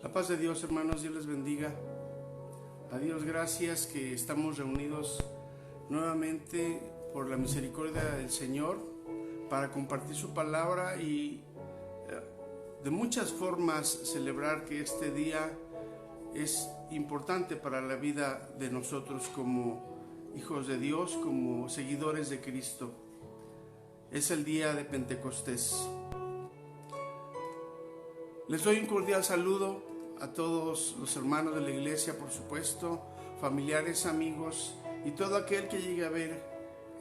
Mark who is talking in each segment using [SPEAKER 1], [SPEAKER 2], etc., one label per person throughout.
[SPEAKER 1] La paz de Dios, hermanos, Dios les bendiga. A Dios gracias que estamos reunidos nuevamente por la misericordia del Señor para compartir su palabra y de muchas formas celebrar que este día es importante para la vida de nosotros como hijos de Dios, como seguidores de Cristo. Es el día de Pentecostés. Les doy un cordial saludo a todos los hermanos de la iglesia, por supuesto, familiares, amigos y todo aquel que llegue a ver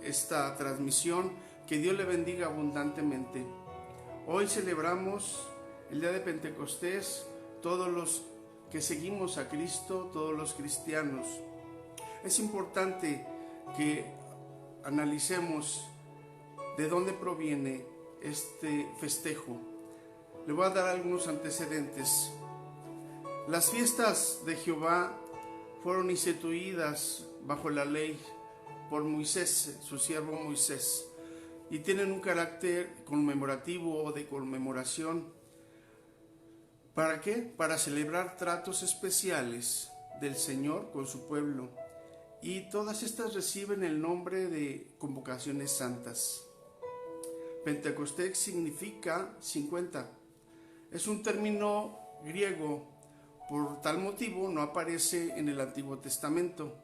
[SPEAKER 1] esta transmisión. Que Dios le bendiga abundantemente. Hoy celebramos el día de Pentecostés, todos los que seguimos a Cristo, todos los cristianos. Es importante que analicemos de dónde proviene este festejo. Le voy a dar algunos antecedentes. Las fiestas de Jehová fueron instituidas bajo la ley por Moisés, su siervo Moisés, y tienen un carácter conmemorativo o de conmemoración. ¿Para qué? Para celebrar tratos especiales del Señor con su pueblo, y todas estas reciben el nombre de convocaciones santas. Pentecostés significa 50. Es un término griego, por tal motivo no aparece en el Antiguo Testamento.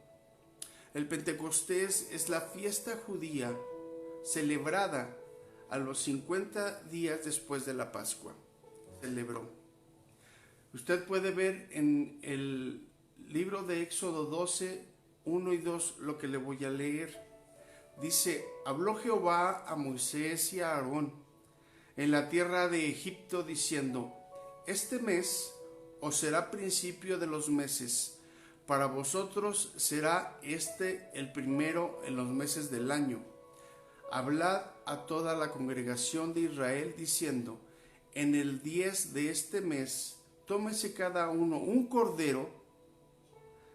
[SPEAKER 1] El Pentecostés es la fiesta judía celebrada a los 50 días después de la Pascua. Celebró. Usted puede ver en el libro de Éxodo 12, 1 y 2 lo que le voy a leer. Dice: habló Jehová a Moisés y a Aarón en la tierra de Egipto, diciendo: este mes os será principio de los meses, para vosotros será este el primero en los meses del año. Hablad a toda la congregación de Israel, diciendo: en el 10 de este mes, tómese cada uno un cordero,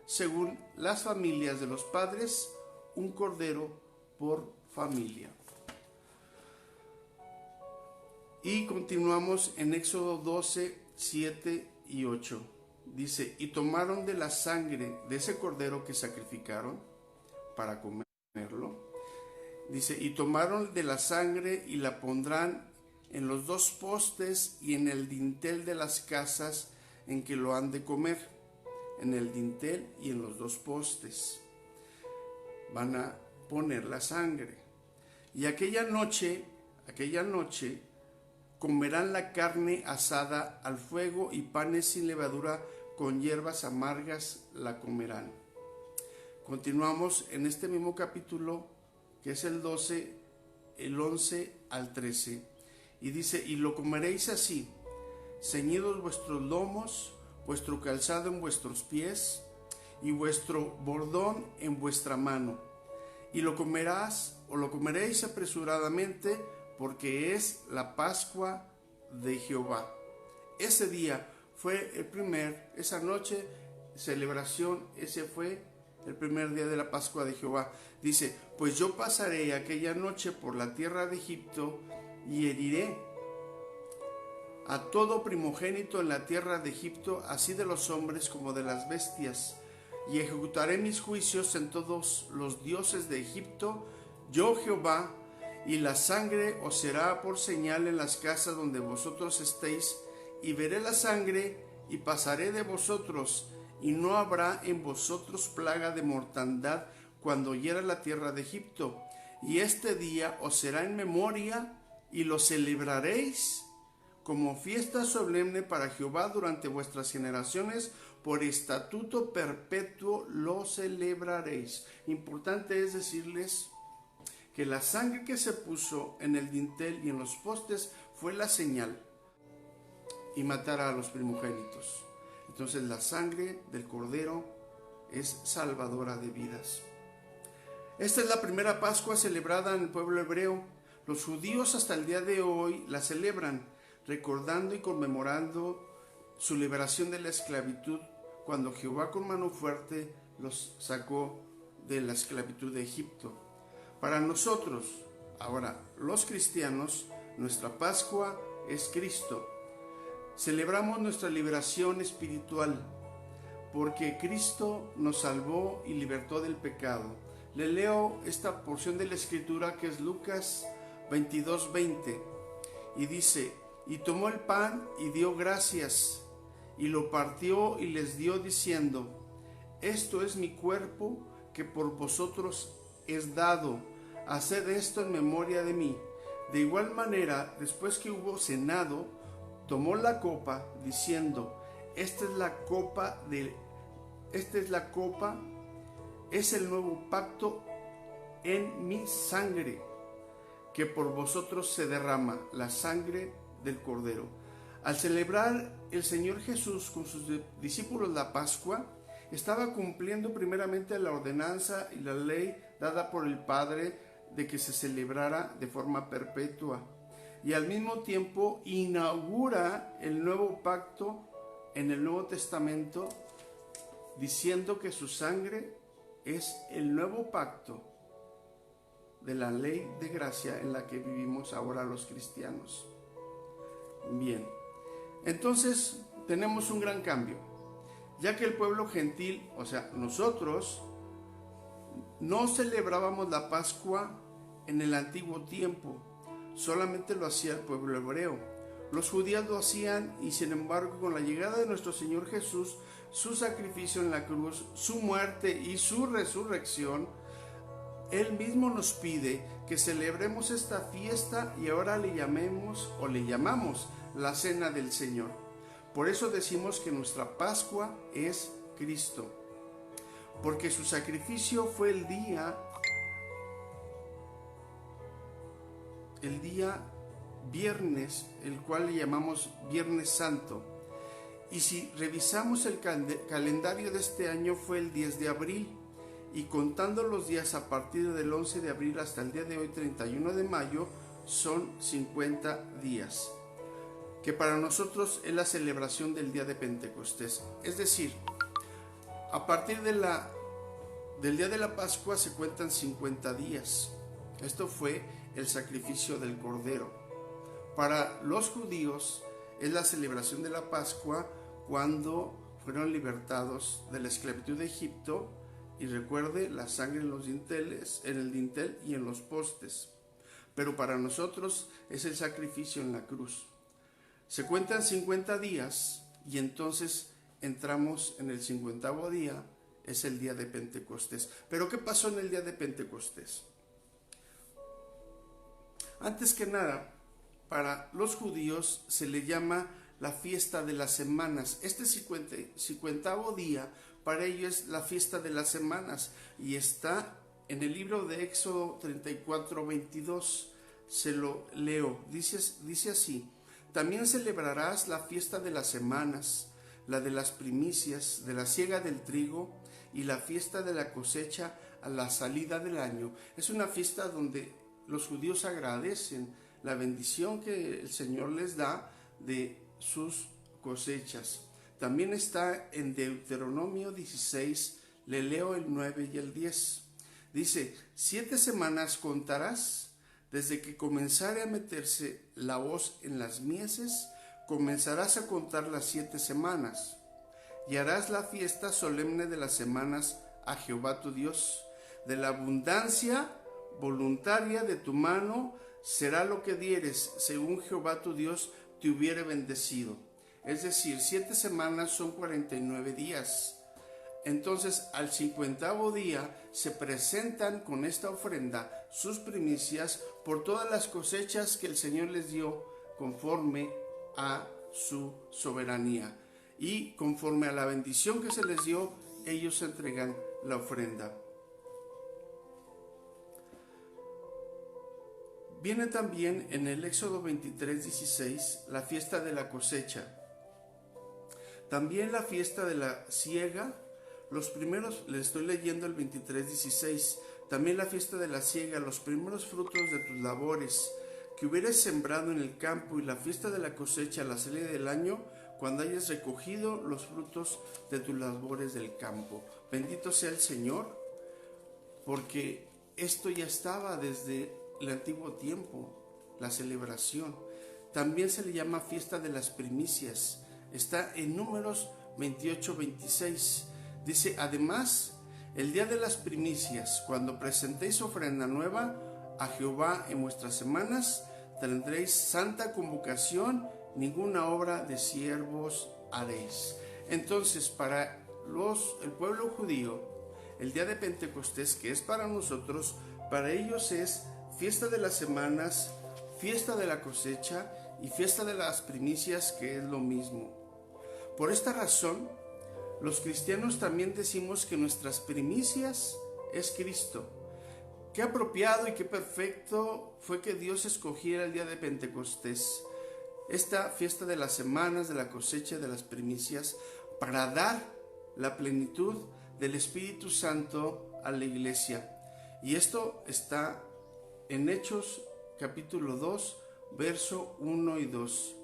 [SPEAKER 1] según las familias de los padres, un cordero por familia. Y continuamos en Éxodo 12, 7 y 8. Dice: y tomaron de la sangre de ese cordero que sacrificaron para comerlo. Dice: y tomaron de la sangre y la pondrán en los dos postes y en el dintel de las casas en que lo han de comer. En el dintel y en los dos postes van a poner la sangre. Y aquella noche comerán la carne asada al fuego, y panes sin levadura con hierbas amargas la comerán. Continuamos en este mismo capítulo, que es el 12, el 11 al 13, y dice: y lo comeréis así, ceñidos vuestros lomos, vuestro calzado en vuestros pies, y vuestro bordón en vuestra mano, y lo comeréis apresuradamente, porque es la Pascua de Jehová. Ese día fue esa noche, celebración, ese fue el primer día de la Pascua de Jehová. Dice: pues yo pasaré aquella noche por la tierra de Egipto, y heriré a todo primogénito en la tierra de Egipto, así de los hombres como de las bestias, y ejecutaré mis juicios en todos los dioses de Egipto, yo Jehová, y la sangre os será por señal en las casas donde vosotros estéis, y veré la sangre, y pasaré de vosotros, y no habrá en vosotros plaga de mortandad cuando hiera la tierra de Egipto. Y este día os será en memoria, y lo celebraréis como fiesta solemne para Jehová durante vuestras generaciones, por estatuto perpetuo lo celebraréis. Importante es decirles que la sangre que se puso en el dintel y en los postes fue la señal, y matar a los primogénitos. Entonces la sangre del cordero es salvadora de vidas. Esta es la primera Pascua celebrada en el pueblo hebreo. Los judíos hasta el día de hoy la celebran, recordando y conmemorando su liberación de la esclavitud, cuando Jehová con mano fuerte los sacó de la esclavitud de Egipto. Para nosotros, ahora los cristianos, nuestra Pascua es Cristo. Celebramos nuestra liberación espiritual porque Cristo nos salvó y libertó del pecado. Le leo esta porción de la Escritura que es Lucas 22:20 y dice: y tomó el pan y dio gracias y lo partió y les dio diciendo: esto es mi cuerpo que por vosotros es dado, haced esto en memoria de mí. De igual manera, después que hubo cenado, tomó la copa diciendo: esta es el nuevo pacto en mi sangre, que por vosotros se derrama, la sangre del Cordero. Al celebrar el Señor Jesús con sus discípulos la Pascua, estaba cumpliendo primeramente la ordenanza y la ley dada por el Padre de que se celebrara de forma perpetua, y al mismo tiempo inaugura el nuevo pacto en el Nuevo Testamento, diciendo que su sangre es el nuevo pacto de la ley de gracia en la que vivimos ahora los cristianos. Bien, entonces tenemos un gran cambio, ya que el pueblo gentil, o sea, nosotros, no celebrábamos la Pascua en el antiguo tiempo, solamente lo hacía el pueblo hebreo. Los judíos lo hacían y sin embargo con la llegada de nuestro Señor Jesús, su sacrificio en la cruz, su muerte y su resurrección, Él mismo nos pide que celebremos esta fiesta y ahora le llamamos la Cena del Señor. Por eso decimos que nuestra Pascua es Cristo, porque su sacrificio fue el día viernes, el cual le llamamos Viernes Santo. Y si revisamos el calendario de este año, fue el 10 de abril, y contando los días a partir del 11 de abril hasta el día de hoy, 31 de mayo, son 50 días, que para nosotros es la celebración del día de Pentecostés. Es decir, a partir del día de la Pascua se cuentan 50 días. Esto fue el sacrificio del Cordero. Para los judíos es la celebración de la Pascua cuando fueron libertados de la esclavitud de Egipto, y recuerde la sangre en los dinteles, en el dintel y en los postes. Pero para nosotros es el sacrificio en la cruz. Se cuentan 50 días y entonces entramos en el 50º día, es el día de Pentecostés. ¿Pero qué pasó en el día de Pentecostés? Antes que nada, para los judíos se le llama la fiesta de las semanas. Este 50º día para ellos es la fiesta de las semanas y está en el libro de Éxodo 34:22. Se lo leo, dice así: también celebrarás la fiesta de las semanas, la de las primicias, de la siega del trigo y la fiesta de la cosecha a la salida del año. Es una fiesta donde los judíos agradecen la bendición que el Señor les da de sus cosechas. También está en Deuteronomio 16, le leo el 9 y el 10. Dice: 7 semanas contarás desde que comenzare a meterse la hoz en las mieses, comenzarás a contar las 7 semanas, y harás la fiesta solemne de las semanas a Jehová tu Dios. De la abundancia voluntaria de tu mano será lo que dieres, según Jehová tu Dios te hubiere bendecido. Es decir, 7 semanas son 49 días. Entonces, al 50º día se presentan con esta ofrenda sus primicias por todas las cosechas que el Señor les dio conforme a su soberanía. Y conforme a la bendición que se les dio, ellos entregan la ofrenda. Viene también en el Éxodo 23:16 la fiesta de la cosecha. También la fiesta de la siega. Los primeros, les estoy leyendo el 23:16. También la fiesta de la siega, los primeros frutos de tus labores que hubieras sembrado en el campo, y la fiesta de la cosecha, la salida del año, cuando hayas recogido los frutos de tus labores del campo. Bendito sea el Señor, porque esto ya estaba desde el antiguo tiempo, la celebración. también se le llama fiesta de las primicias. Está en Números 28-26. Dice, además, el día de las primicias, cuando presentéis ofrenda nueva a Jehová en vuestras semanas, tendréis santa convocación, ninguna obra de siervos haréis. Entonces, para el pueblo judío, el día de Pentecostés, que es para nosotros, para ellos es fiesta de las semanas, fiesta de la cosecha y fiesta de las primicias, que es lo mismo. Por esta razón, los cristianos también decimos que nuestras primicias es Cristo. Qué apropiado y qué perfecto fue que Dios escogiera el día de Pentecostés, esta fiesta de las semanas, de la cosecha, de las primicias, para dar la plenitud del Espíritu Santo a la iglesia. Y esto está en Hechos capítulo 2, verso 1 y 2.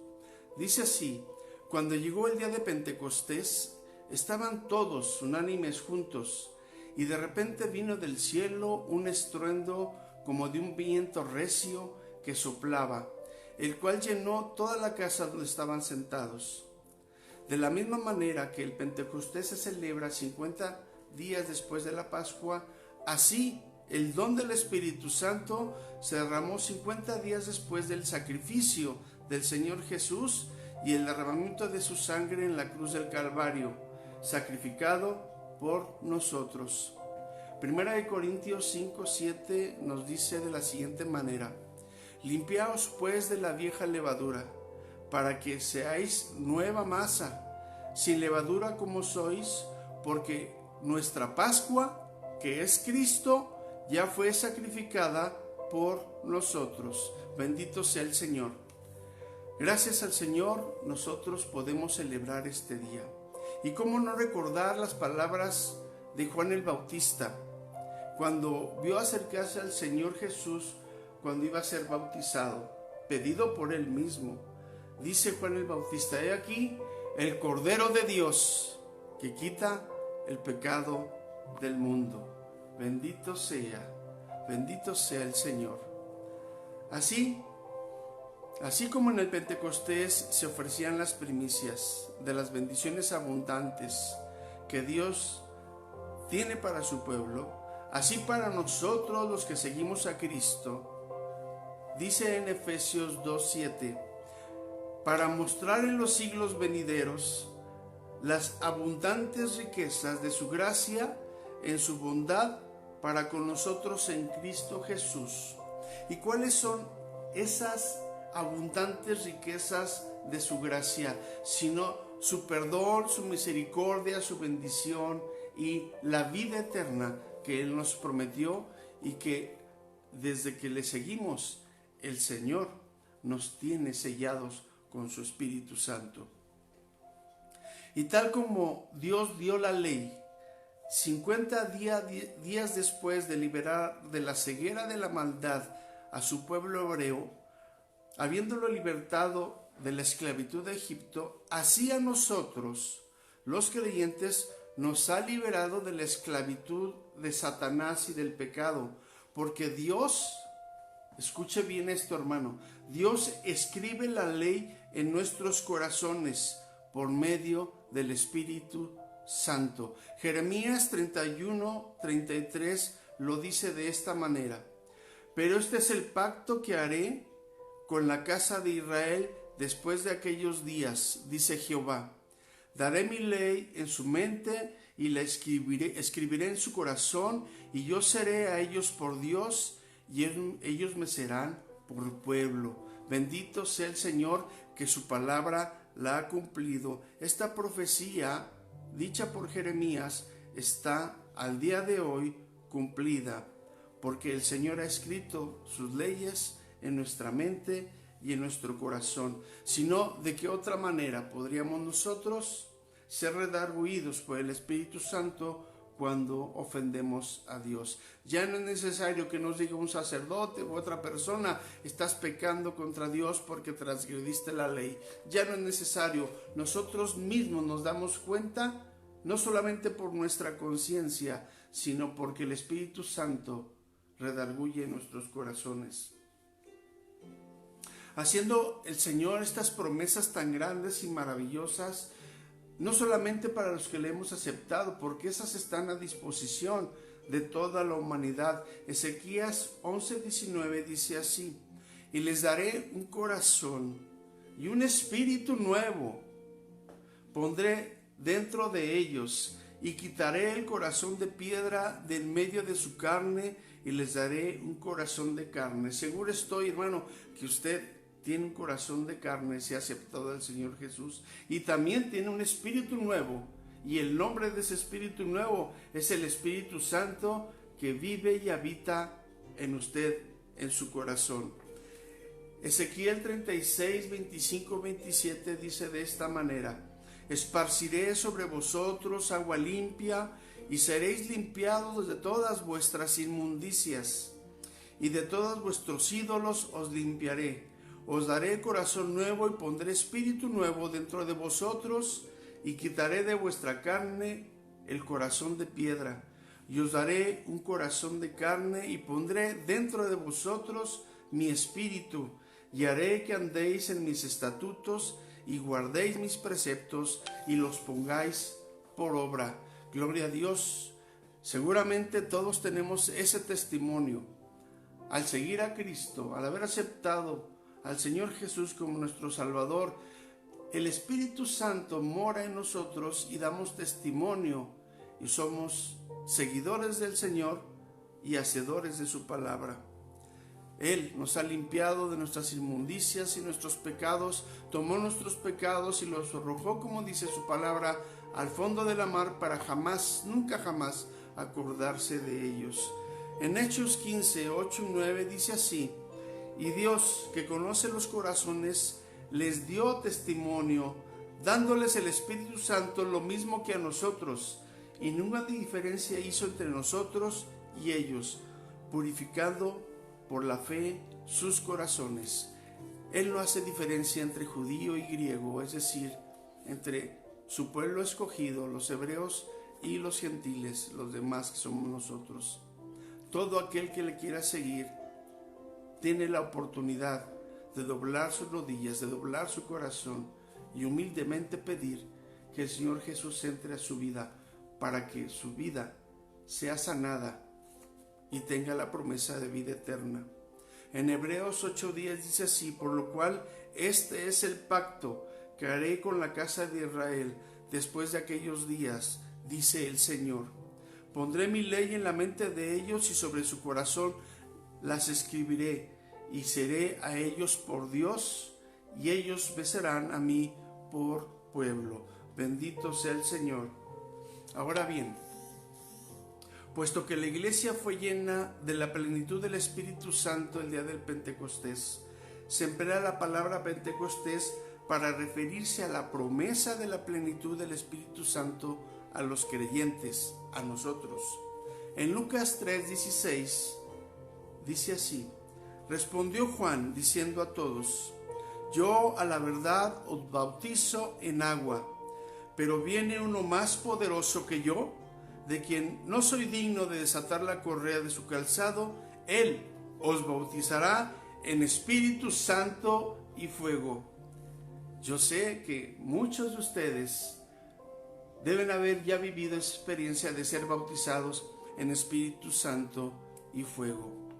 [SPEAKER 1] Dice así: cuando llegó el día de Pentecostés, estaban todos unánimes juntos, y de repente vino del cielo un estruendo como de un viento recio que soplaba, el cual llenó toda la casa donde estaban sentados. De la misma manera que el Pentecostés se celebra 50 días después de la Pascua, así el don del Espíritu Santo se derramó 50 días después del sacrificio del Señor Jesús y el derramamiento de su sangre en la cruz del Calvario, sacrificado por nosotros. Primera de Corintios 5:7 nos dice de la siguiente manera: limpiaos pues de la vieja levadura, para que seáis nueva masa, sin levadura como sois, porque nuestra Pascua, que es Cristo, ya fue sacrificada por nosotros. Bendito sea el Señor. Gracias al Señor nosotros podemos celebrar este día. Y cómo no recordar las palabras de Juan el Bautista, cuando vio acercarse al Señor Jesús cuando iba a ser bautizado, pedido por él mismo. Dice Juan el Bautista: he aquí el Cordero de Dios que quita el pecado del mundo. Bendito sea el Señor. Así como en el Pentecostés se ofrecían las primicias de las bendiciones abundantes que Dios tiene para su pueblo, así para nosotros los que seguimos a Cristo, dice en Efesios 2:7, para mostrar en los siglos venideros las abundantes riquezas de su gracia en su bondad para con nosotros en Cristo Jesús. ¿Y cuáles son esas abundantes riquezas de su gracia? Sino su perdón, su misericordia, su bendición y la vida eterna que Él nos prometió, y que desde que le seguimos, el Señor nos tiene sellados con su Espíritu Santo. Y tal como Dios dio la ley 50 días después de liberar de la ceguera de la maldad a su pueblo hebreo, habiéndolo libertado de la esclavitud de Egipto, así a nosotros, los creyentes, nos ha liberado de la esclavitud de Satanás y del pecado, porque Dios, escuche bien esto, hermano, Dios escribe la ley en nuestros corazones por medio del Espíritu Santo. Jeremías 31:33 lo dice de esta manera: pero este es el pacto que haré con la casa de Israel después de aquellos días, dice Jehová. Daré mi ley en su mente y la escribiré en su corazón, y yo seré a ellos por Dios, y ellos me serán por pueblo. Bendito sea el Señor, que su palabra la ha cumplido. Esta profecía dicha por Jeremías está al día de hoy cumplida, porque el Señor ha escrito sus leyes en nuestra mente y en nuestro corazón. Sino, ¿de qué otra manera podríamos nosotros ser redarguidos por el Espíritu Santo cuando ofendemos a Dios? Ya no es necesario que nos diga un sacerdote u otra persona: estás pecando contra Dios porque transgrediste la ley. Ya no es necesario. Nosotros mismos nos damos cuenta, no solamente por nuestra conciencia, sino porque el Espíritu Santo redarguye nuestros corazones. haciendo el Señor estas promesas tan grandes y maravillosas, no solamente para los que le hemos aceptado, porque esas están a disposición de toda la humanidad. Ezequías 11:19 dice así: y les daré un corazón y un espíritu nuevo pondré dentro de ellos, y quitaré el corazón de piedra del medio de su carne, y les daré un corazón de carne. Seguro estoy, hermano, que usted tiene un corazón de carne si ha aceptado al Señor Jesús, y también tiene un espíritu nuevo, y el nombre de ese espíritu nuevo es el Espíritu Santo que vive y habita en usted, en su corazón. Ezequiel 36, 25, 27 dice de esta manera: esparciré sobre vosotros agua limpia, y seréis limpiados de todas vuestras inmundicias, y de todos vuestros ídolos os limpiaré. Os daré corazón nuevo, y pondré espíritu nuevo dentro de vosotros, y quitaré de vuestra carne el corazón de piedra, y os daré un corazón de carne, y pondré dentro de vosotros mi espíritu, y haré que andéis en mis estatutos, y guardéis mis preceptos, y los pongáis por obra. Gloria a Dios. Seguramente todos tenemos ese testimonio. Al seguir a Cristo, al haber aceptado al Señor Jesús como nuestro Salvador, el Espíritu Santo mora en nosotros y damos testimonio, y somos seguidores del Señor y hacedores de su palabra. Él nos ha limpiado de nuestras inmundicias y nuestros pecados, tomó nuestros pecados y los arrojó, como dice su palabra, al fondo de la mar, para jamás, nunca jamás, acordarse de ellos. En Hechos 15, 8 y 9 dice así: y Dios, que conoce los corazones, les dio testimonio, dándoles el Espíritu Santo, lo mismo que a nosotros, y ninguna diferencia hizo entre nosotros y ellos, purificando por la fe sus corazones. Él no hace diferencia entre judío y griego, es decir, entre su pueblo escogido, los hebreos, y los gentiles, los demás que somos nosotros. Todo aquel que le quiera seguir tiene la oportunidad de doblar sus rodillas, de doblar su corazón y humildemente pedir que el Señor Jesús entre a su vida, para que su vida sea sanada y tenga la promesa de vida eterna. En Hebreos 8:10 dice así: por lo cual este es el pacto que haré con la casa de Israel después de aquellos días, dice el Señor. Pondré mi ley en la mente de ellos, y sobre su corazón las escribiré, y seré a ellos por Dios, y ellos me serán a mí por pueblo. Bendito sea el Señor. Ahora bien, puesto que la iglesia fue llena de la plenitud del Espíritu Santo el día del Pentecostés, se emplea la palabra Pentecostés para referirse a la promesa de la plenitud del Espíritu Santo a los creyentes, a nosotros. En Lucas 3:16 dice así: respondió Juan diciendo a todos: yo a la verdad os bautizo en agua, pero viene uno más poderoso que yo, de quien no soy digno de desatar la correa de su calzado. Él os bautizará en Espíritu Santo y fuego. Yo sé que muchos de ustedes deben haber ya vivido esa experiencia de ser bautizados en Espíritu Santo y fuego.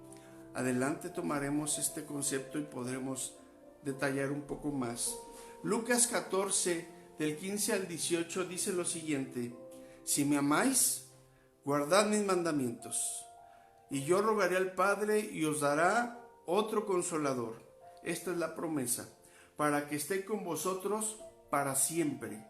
[SPEAKER 1] Adelante tomaremos este concepto y podremos detallar un poco más. Lucas 14, del 15 al 18 dice lo siguiente: si me amáis, guardad mis mandamientos, y yo rogaré al Padre y os dará otro consolador. Esta es la promesa, para que esté con vosotros para siempre.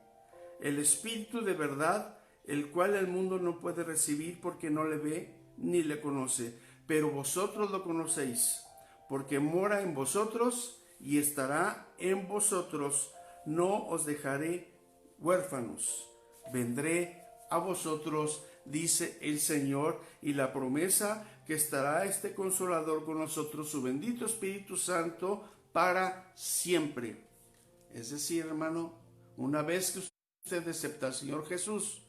[SPEAKER 1] El Espíritu de verdad, el cual el mundo no puede recibir porque no le ve ni le conoce, pero vosotros lo conocéis, porque mora en vosotros y estará en vosotros. No os dejaré huérfanos, vendré a vosotros, dice el Señor. Y la promesa que estará este Consolador con nosotros, su bendito Espíritu Santo, para siempre. Es decir, hermano, una vez que usted acepta al Señor Jesús,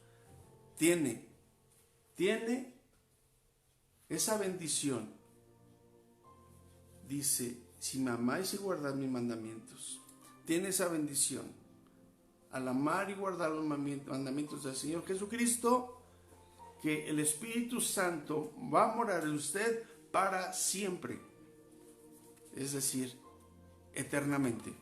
[SPEAKER 1] tiene esa bendición. Dice: si me amáis y guardad mis mandamientos. Tiene esa bendición. Al amar y guardar los mandamientos del Señor Jesucristo, que el Espíritu Santo va a morar en usted para siempre. Es decir, eternamente.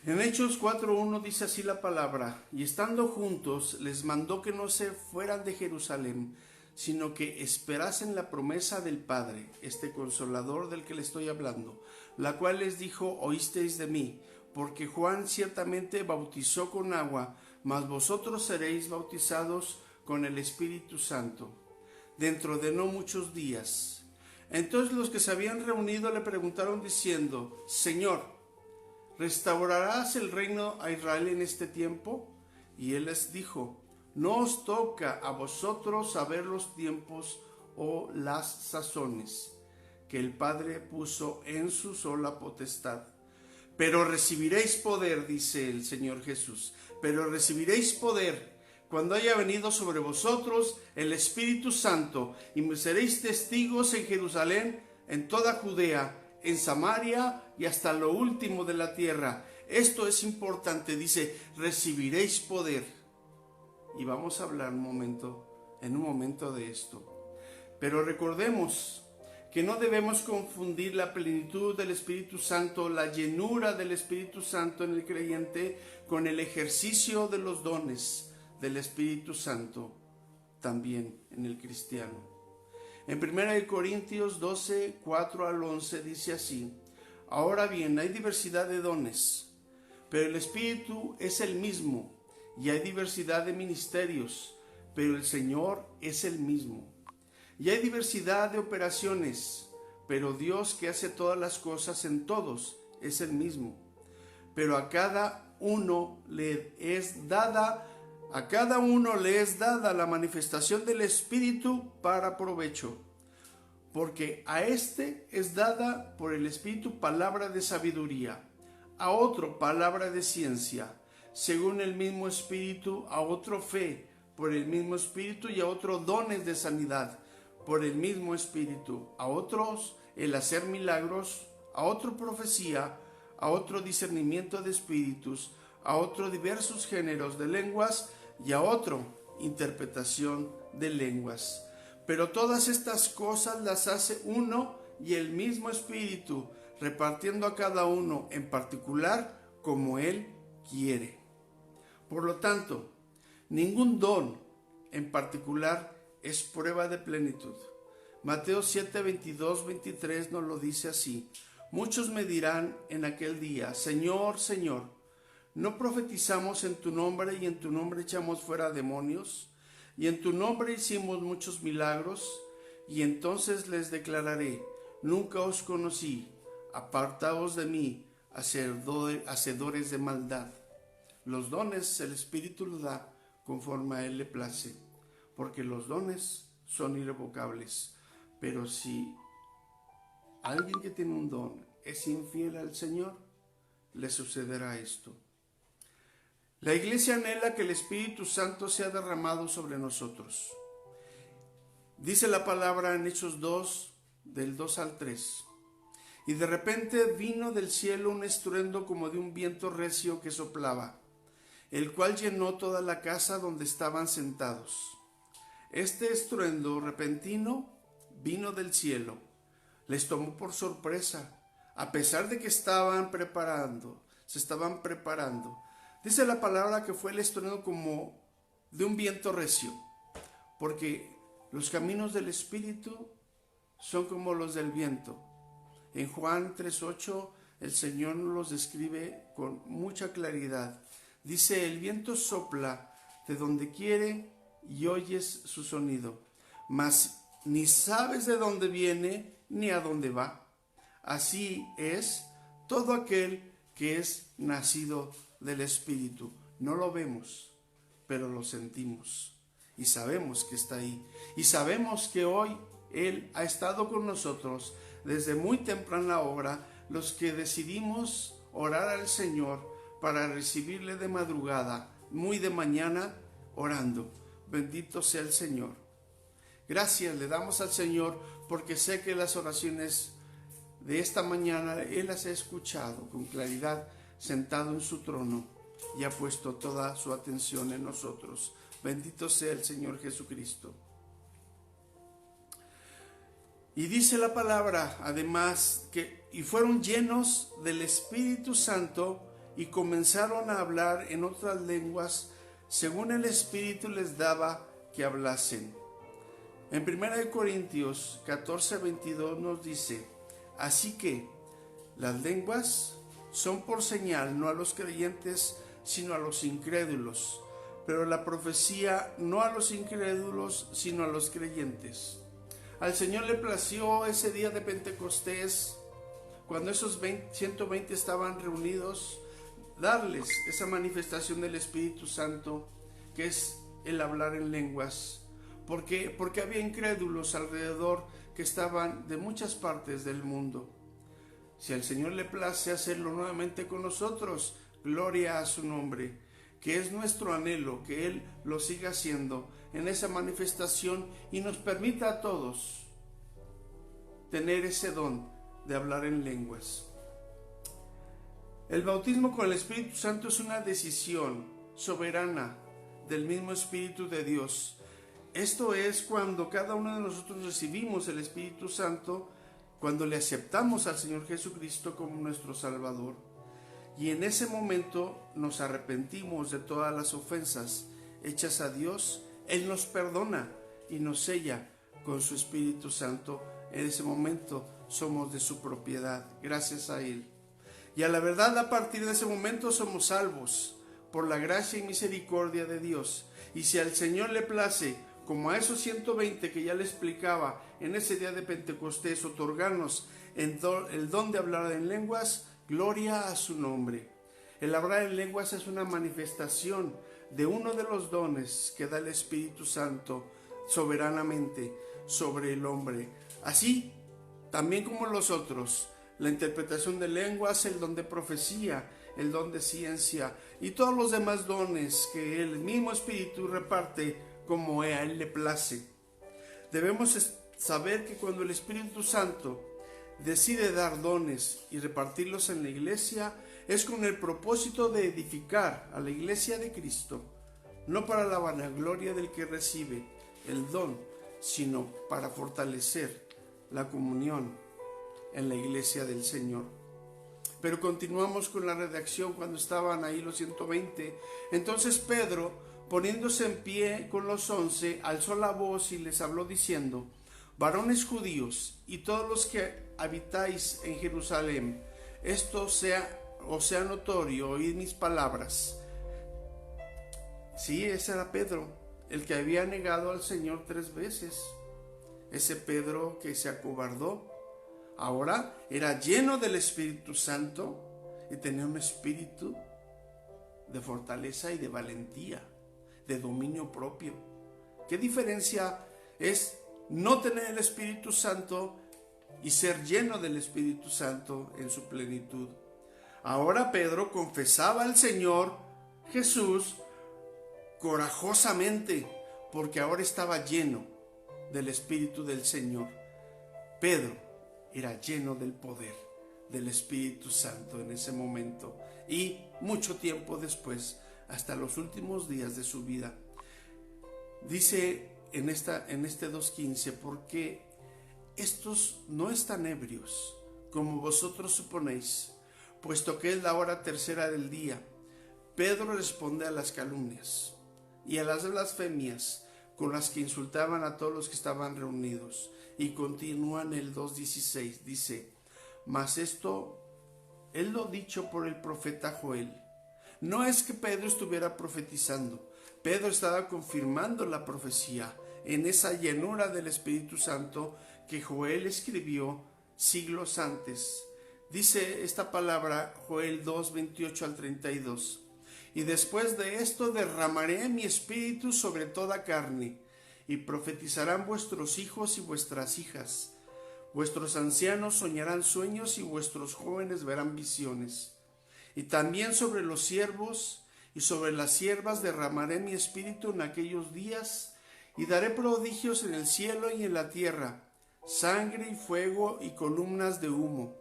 [SPEAKER 1] En Hechos 4:1 dice así la palabra: y estando juntos les mandó que no se fueran de Jerusalén, sino que esperasen la promesa del Padre, este Consolador del que le estoy hablando, la cual les dijo: oísteis de mí, porque Juan ciertamente bautizó con agua, mas vosotros seréis bautizados con el Espíritu Santo, dentro de no muchos días. Entonces los que se habían reunido le preguntaron diciendo: Señor, ¿restaurarás el reino a Israel en este tiempo? Y él les dijo: no os toca a vosotros saber los tiempos o las sazones que el Padre puso en su sola potestad. Pero recibiréis poder, dice el Señor Jesús, pero recibiréis poder cuando haya venido sobre vosotros el Espíritu Santo, y me seréis testigos en Jerusalén, en toda Judea, en Samaria y hasta lo último de la tierra. Esto es importante, dice: recibiréis poder. Y vamos a hablar en un momento de esto. Pero recordemos que no debemos confundir la plenitud del Espíritu Santo, la llenura del Espíritu Santo en el creyente, con el ejercicio de los dones del Espíritu Santo también en el cristiano. En 1 Corintios 12, 4 al 11 dice así: ahora bien, hay diversidad de dones, pero el Espíritu es el mismo, y hay diversidad de ministerios, pero el Señor es el mismo. Y hay diversidad de operaciones, pero Dios, que hace todas las cosas en todos, es el mismo. Pero a cada uno le es dada la manifestación del Espíritu para provecho. Porque a este es dada por el Espíritu palabra de sabiduría, a otro palabra de ciencia, según el mismo Espíritu, a otro fe, por el mismo Espíritu, y a otro dones de sanidad, por el mismo Espíritu, a otros el hacer milagros, a otro profecía, a otro discernimiento de espíritus, a otro diversos géneros de lenguas, y a otro interpretación de lenguas. Pero todas estas cosas las hace uno y el mismo Espíritu, repartiendo a cada uno en particular como Él quiere. Por lo tanto, ningún don en particular es prueba de plenitud. Mateo 7, 22, 23 nos lo dice así: muchos me dirán en aquel día: Señor, Señor, ¿no profetizamos en tu nombre, y en tu nombre echamos fuera demonios, y en tu nombre hicimos muchos milagros? Y entonces les declararé: nunca os conocí, apartaos de mí, hacedores de maldad. Los dones el Espíritu los da conforme a Él le place, porque los dones son irrevocables. Pero si alguien que tiene un don es infiel al Señor, le sucederá esto. La iglesia anhela que el Espíritu Santo sea derramado sobre nosotros. Dice la palabra en Hechos 2, del 2 al 3. Y de repente vino del cielo un estruendo como de un viento recio que soplaba, el cual llenó toda la casa donde estaban sentados. Este estruendo repentino vino del cielo, les tomó por sorpresa, a pesar de que se estaban preparando. Dice la palabra que fue el estruendo como de un viento recio, porque los caminos del Espíritu son como los del viento. En Juan 3:8 el Señor nos los describe con mucha claridad. Dice: el viento sopla de donde quiere y oyes su sonido, mas ni sabes de dónde viene ni a dónde va. Así es todo aquel que es nacido del Espíritu. No lo vemos, pero lo sentimos y sabemos que está ahí. Y sabemos que hoy Él ha estado con nosotros desde muy temprana hora, los que decidimos orar al Señor para recibirle de madrugada, muy de mañana, orando. Bendito sea el Señor. Gracias le damos al Señor porque sé que las oraciones de esta mañana Él las ha escuchado con claridad sentado en su trono y ha puesto toda su atención en nosotros. Bendito sea el Señor Jesucristo. Y dice la palabra, además, y fueron llenos del Espíritu Santo y comenzaron a hablar en otras lenguas, según el Espíritu les daba que hablasen. En 1 Corintios 14:22 nos dice, así que las lenguas son por señal no a los creyentes, sino a los incrédulos, pero la profecía no a los incrédulos, sino a los creyentes. Al Señor le plació ese día de Pentecostés, cuando esos 120 estaban reunidos, darles esa manifestación del Espíritu Santo, que es el hablar en lenguas. Porque había incrédulos alrededor que estaban de muchas partes del mundo. Si al Señor le place hacerlo nuevamente con nosotros, gloria a su nombre, que es nuestro anhelo, que Él lo siga haciendo en esa manifestación y nos permita a todos tener ese don de hablar en lenguas. El bautismo con el Espíritu Santo es una decisión soberana del mismo Espíritu de Dios. Esto es cuando cada uno de nosotros recibimos el Espíritu Santo, cuando le aceptamos al Señor Jesucristo como nuestro Salvador. Y en ese momento nos arrepentimos de todas las ofensas hechas a Dios. Él nos perdona y nos sella con su Espíritu Santo. En ese momento somos de su propiedad, gracias a Él. Y a la verdad, a partir de ese momento somos salvos por la gracia y misericordia de Dios. Y si al Señor le place, como a esos 120 que ya le explicaba en ese día de Pentecostés, otorgarnos el don de hablar en lenguas, gloria a su nombre. El hablar en lenguas es una manifestación de uno de los dones que da el Espíritu Santo soberanamente sobre el hombre. Así, también como los otros, la interpretación de lenguas, el don de profecía, el don de ciencia y todos los demás dones que el mismo Espíritu reparte como a Él le place. Debemos saber que cuando el Espíritu Santo decide dar dones y repartirlos en la iglesia, es con el propósito de edificar a la iglesia de Cristo, no para la vanagloria del que recibe el don, sino para fortalecer la comunión en la iglesia del Señor. Pero continuamos con la redacción cuando estaban ahí los 120. Entonces Pedro, poniéndose en pie con los 11, alzó la voz y les habló diciendo: varones judíos y todos los que habitáis en Jerusalén, esto os sea notorio, oíd mis palabras. Sí, ese era Pedro, el que había negado al Señor 3 veces. Ese Pedro que se acobardó, ahora era lleno del Espíritu Santo y tenía un espíritu de fortaleza y de valentía, de dominio propio. ¿Qué diferencia es no tener el Espíritu Santo y ser lleno del Espíritu Santo en su plenitud? Ahora Pedro confesaba al Señor Jesús corajosamente, porque ahora estaba lleno del Espíritu del Señor. Pedro era lleno del poder del Espíritu Santo en ese momento y mucho tiempo después, hasta los últimos días de su vida. Dice en este 2:15, porque estos no están ebrios, como vosotros suponéis, puesto que es la hora tercera del día. Pedro responde a las calumnias y a las blasfemias con las que insultaban a todos los que estaban reunidos. Y continúa en el 2:16, dice: mas esto él lo dicho por el profeta Joel. No es que Pedro estuviera profetizando, Pedro estaba confirmando la profecía en esa llenura del Espíritu Santo que Joel escribió siglos antes. Dice esta palabra, Joel 2, 28 al 32. Y después de esto derramaré mi espíritu sobre toda carne, y profetizarán vuestros hijos y vuestras hijas. Vuestros ancianos soñarán sueños y vuestros jóvenes verán visiones. Y también sobre los siervos y sobre las siervas derramaré mi espíritu en aquellos días, y daré prodigios en el cielo y en la tierra, sangre y fuego y columnas de humo.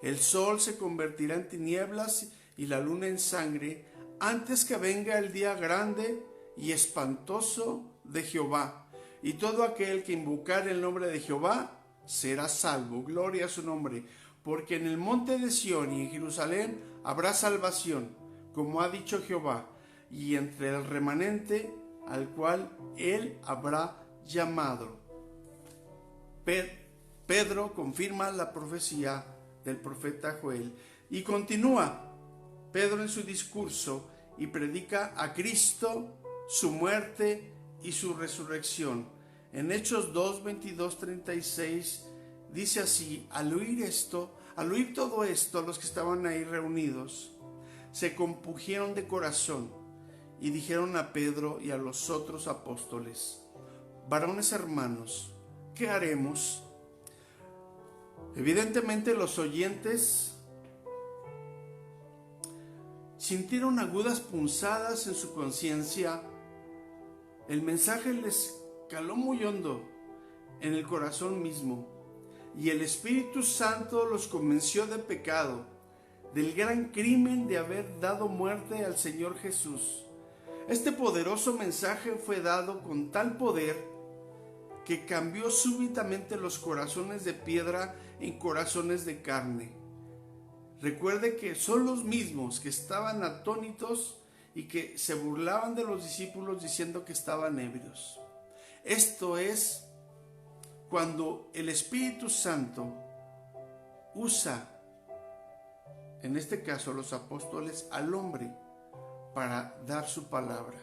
[SPEAKER 1] El sol se convertirá en tinieblas y la luna en sangre, antes que venga el día grande y espantoso de Jehová. Y todo aquel que invocare el nombre de Jehová será salvo. Gloria a su nombre. Porque en el monte de Sión y en Jerusalén habrá salvación, como ha dicho Jehová, y entre el remanente al cual él habrá llamado. Pedro confirma la profecía del profeta Joel y continúa Pedro en su discurso y predica a Cristo, su muerte y su resurrección. En Hechos 2, 22, 36 dice así: al oír todo esto, los que estaban ahí reunidos se compungieron de corazón y dijeron a Pedro y a los otros apóstoles: varones hermanos, ¿qué haremos? Evidentemente los oyentes sintieron agudas punzadas en su conciencia. El mensaje les caló muy hondo en el corazón mismo, y el Espíritu Santo los convenció de pecado, del gran crimen de haber dado muerte al Señor Jesús. Este poderoso mensaje fue dado con tal poder que cambió súbitamente los corazones de piedra en corazones de carne. Recuerde que son los mismos que estaban atónitos y que se burlaban de los discípulos diciendo que estaban ebrios. Esto es cuando el Espíritu Santo usa, en este caso los apóstoles, al hombre para dar su palabra.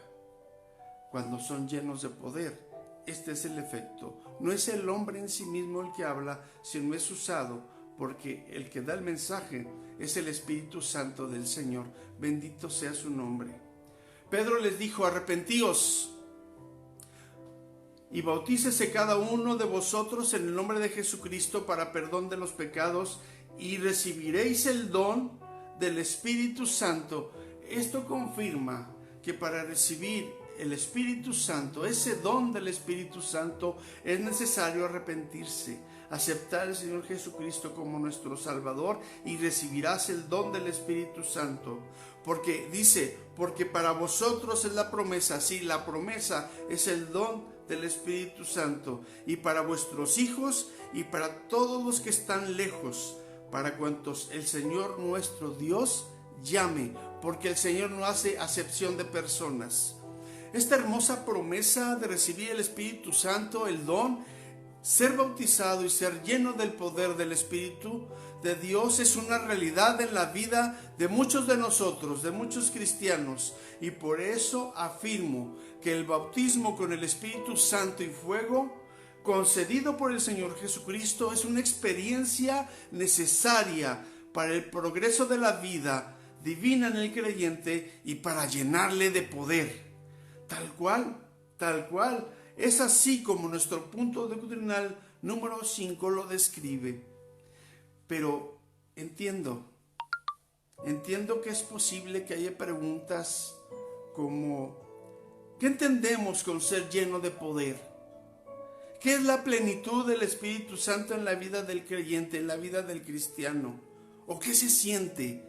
[SPEAKER 1] Cuando son llenos de poder, este es el efecto. No es el hombre en sí mismo el que habla, sino es usado porque el que da el mensaje es el Espíritu Santo del Señor. Bendito sea su nombre. Pedro les dijo: arrepentíos y bautícese cada uno de vosotros en el nombre de Jesucristo para perdón de los pecados, y recibiréis el don del Espíritu Santo. Esto confirma que para recibir el Espíritu Santo, ese don del Espíritu Santo, es necesario arrepentirse, aceptar al Señor Jesucristo como nuestro Salvador, y recibirás el don del Espíritu Santo. Porque dice, porque para vosotros es la promesa. Sí, la promesa es el don del Espíritu Santo, y para vuestros hijos y para todos los que están lejos, para cuantos el Señor nuestro Dios llame, porque el Señor no hace acepción de personas. Esta hermosa promesa de recibir el Espíritu Santo, el don, ser bautizado y ser lleno del poder del Espíritu de Dios, es una realidad en la vida de muchos de nosotros, de muchos cristianos, y por eso afirmo que el bautismo con el Espíritu Santo y fuego concedido por el Señor Jesucristo es una experiencia necesaria para el progreso de la vida divina en el creyente y para llenarle de poder. Tal cual, es así como nuestro punto doctrinal número 5 lo describe. Pero entiendo que es posible que haya preguntas como: ¿qué entendemos con ser lleno de poder? ¿Qué es la plenitud del Espíritu Santo en la vida del creyente, en la vida del cristiano? ¿O qué se siente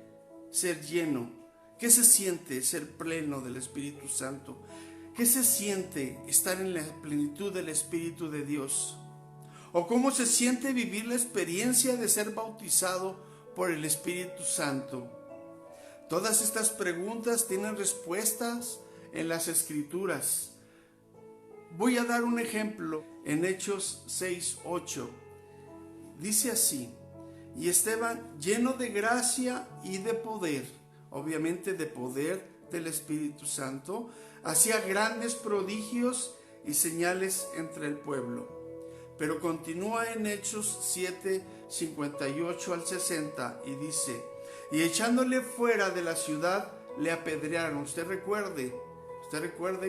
[SPEAKER 1] ser lleno? ¿Qué se siente ser pleno del Espíritu Santo? ¿Qué se siente estar en la plenitud del Espíritu de Dios? ¿O cómo se siente vivir la experiencia de ser bautizado por el Espíritu Santo? Todas estas preguntas tienen respuestas en las Escrituras. Voy a dar un ejemplo en Hechos 6:8. Dice así: y Esteban, lleno de gracia y de poder, obviamente de poder del Espíritu Santo, hacía grandes prodigios y señales entre el pueblo. Pero continúa en Hechos 7:58 al 60 y dice: y echándole fuera de la ciudad le apedrearon. Usted recuerde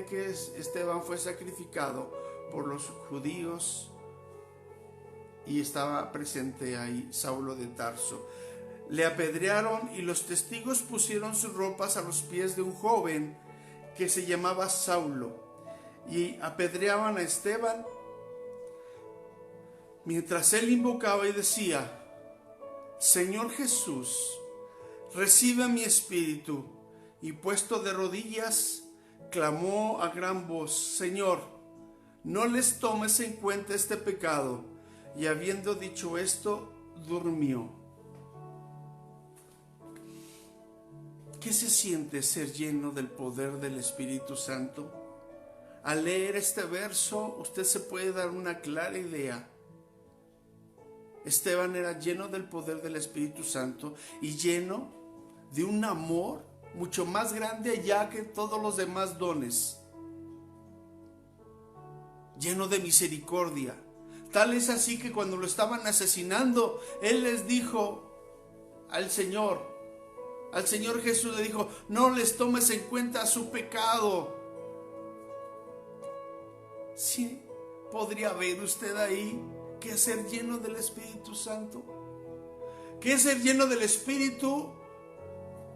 [SPEAKER 1] que Esteban fue sacrificado por los judíos y estaba presente ahí Saulo de Tarso. Le apedrearon y los testigos pusieron sus ropas a los pies de un joven que se llamaba Saulo. y apedreaban a Esteban, mientras él invocaba y decía: Señor Jesús, recibe mi espíritu. Y puesto de rodillas, clamó a gran voz: Señor, no les tomes en cuenta este pecado. Y habiendo dicho esto, durmió. ¿Qué se siente ser lleno del poder del Espíritu Santo? Al leer este verso, usted se puede dar una clara idea. Esteban era lleno del poder del Espíritu Santo y lleno de un amor mucho más grande allá que todos los demás dones. Lleno de misericordia. Tal es así que cuando lo estaban asesinando, él les dijo al Señor Jesús le dijo: no les tomes en cuenta su pecado. Sí, podría ver usted ahí que es ser lleno del Espíritu Santo. ¿Qué es ser lleno del Espíritu?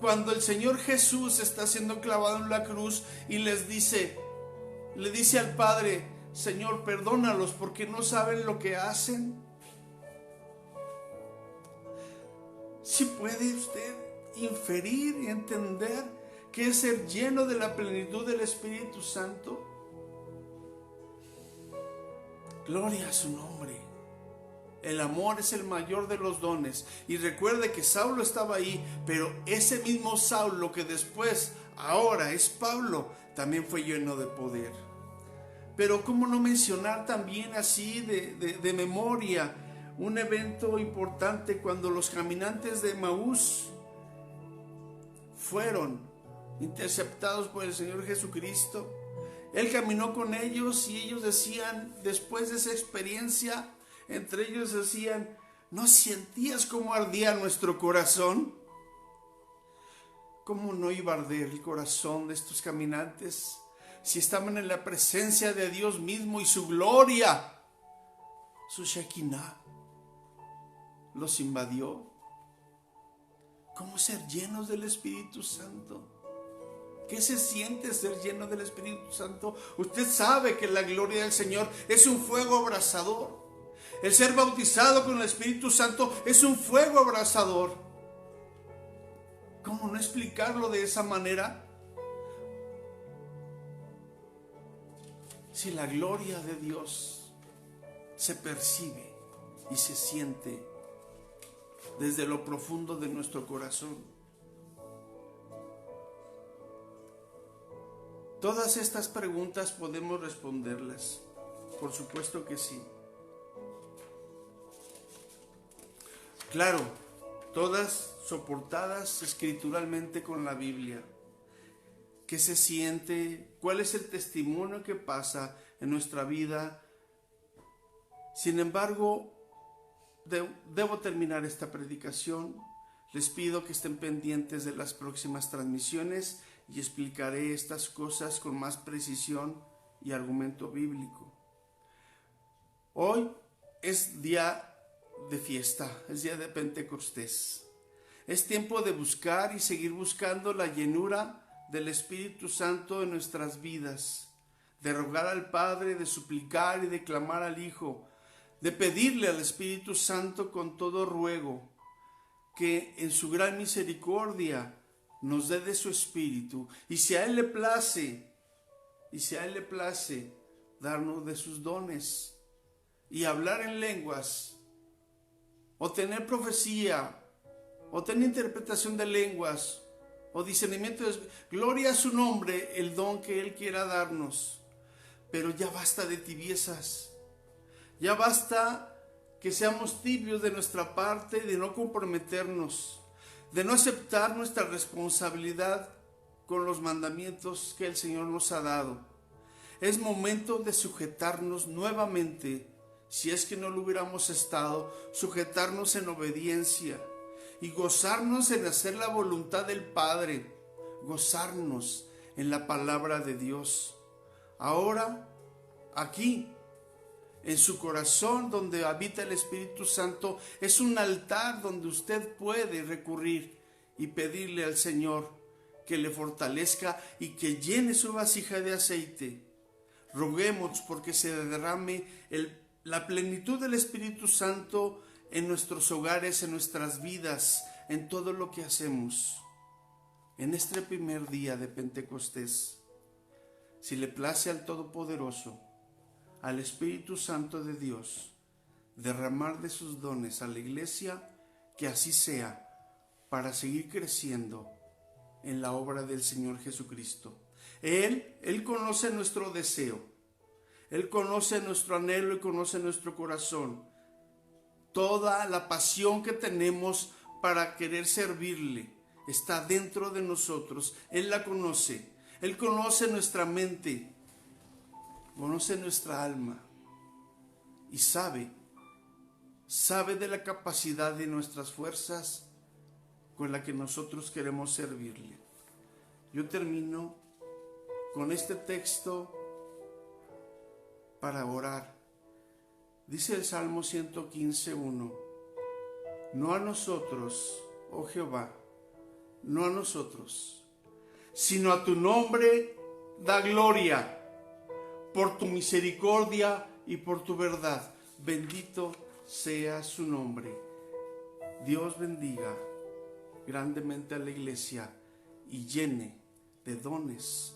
[SPEAKER 1] Cuando el Señor Jesús está siendo clavado en la cruz y le dice al Padre: Señor, perdónalos porque no saben lo que hacen. ¿Sí puede usted inferir y entender qué es ser lleno de la plenitud del Espíritu Santo? Gloria a su nombre. El amor es el mayor de los dones. Y recuerde que Saulo estaba ahí, pero ese mismo Saulo que después, ahora es Pablo, también fue lleno de poder. Pero cómo no mencionar también así de memoria un evento importante cuando los caminantes de Emaús fueron interceptados por el Señor Jesucristo. Él caminó con ellos y ellos decían, después de esa experiencia, entre ellos decían: ¿no sentías cómo ardía nuestro corazón? ¿Cómo no iba a arder el corazón de estos caminantes si estaban en la presencia de Dios mismo y su gloria, su Shekinah, los invadió? ¿Cómo ser llenos del Espíritu Santo? ¿Qué se siente ser lleno del Espíritu Santo? Usted sabe que la gloria del Señor es un fuego abrasador. El ser bautizado con el Espíritu Santo es un fuego abrasador. ¿Cómo no explicarlo de esa manera? Si la gloria de Dios se percibe y se siente desde lo profundo de nuestro corazón. Todas estas preguntas podemos responderlas. Por supuesto que sí. Claro, todas soportadas escrituralmente con la Biblia. ¿Qué se siente? ¿Cuál es el testimonio que pasa en nuestra vida? Sin embargo, debo terminar esta predicación. Les pido que estén pendientes de las próximas transmisiones y explicaré estas cosas con más precisión y argumento bíblico. Hoy es día de fiesta, es día de Pentecostés. Es tiempo de buscar y seguir buscando la llenura del Espíritu Santo en nuestras vidas, de rogar al Padre, de suplicar y de clamar al Hijo, de pedirle al Espíritu Santo con todo ruego que en su gran misericordia nos dé de su Espíritu, y si a Él le place, darnos de sus dones y hablar en lenguas, o tener profecía, o tener interpretación de lenguas, o discernimiento de... Gloria a su nombre, el don que Él quiera darnos. Pero ya basta de tibiezas. Ya basta que seamos tibios de nuestra parte, de no comprometernos, de no aceptar nuestra responsabilidad con los mandamientos que el Señor nos ha dado. Es momento de sujetarnos nuevamente, si es que no lo hubiéramos estado, sujetarnos en obediencia y gozarnos en hacer la voluntad del Padre, gozarnos en la palabra de Dios. Ahora, aquí, en su corazón donde habita el Espíritu Santo, es un altar donde usted puede recurrir y pedirle al Señor que le fortalezca y que llene su vasija de aceite. Roguemos porque se derrame la plenitud del Espíritu Santo en nuestros hogares, en nuestras vidas, en todo lo que hacemos. En este primer día de Pentecostés, si le place al Todopoderoso, al Espíritu Santo de Dios, derramar de sus dones a la iglesia, que así sea, para seguir creciendo en la obra del Señor Jesucristo. Él conoce nuestro deseo, Él conoce nuestro anhelo y conoce nuestro corazón, toda la pasión que tenemos para querer servirle está dentro de nosotros. Él la conoce, Él conoce nuestra mente, conoce nuestra alma y sabe de la capacidad de nuestras fuerzas con la que nosotros queremos servirle. Yo termino con este texto para orar. Dice el Salmo 115:1: no a nosotros, oh Jehová, no a nosotros, sino a tu nombre da gloria, por tu misericordia y por tu verdad. Bendito sea su nombre. Dios bendiga grandemente a la iglesia y llene de dones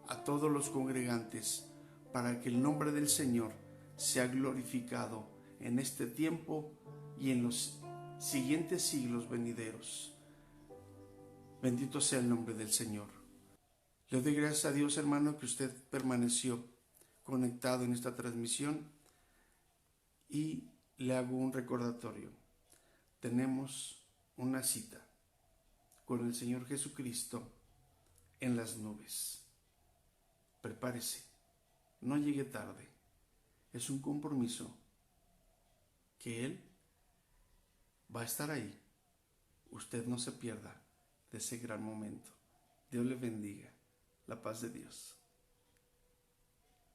[SPEAKER 1] a todos los congregantes, para que el nombre del Señor sea glorificado en este tiempo y en los siguientes siglos venideros. Bendito sea el nombre del Señor. Le doy gracias a Dios, hermano, que usted permaneció conectado en esta transmisión, y le hago un recordatorio. Tenemos una cita con el Señor Jesucristo en las nubes. Prepárese, no llegue tarde. Es un compromiso que Él va a estar ahí. Usted no se pierda de ese gran momento. Dios le bendiga. La paz de Dios.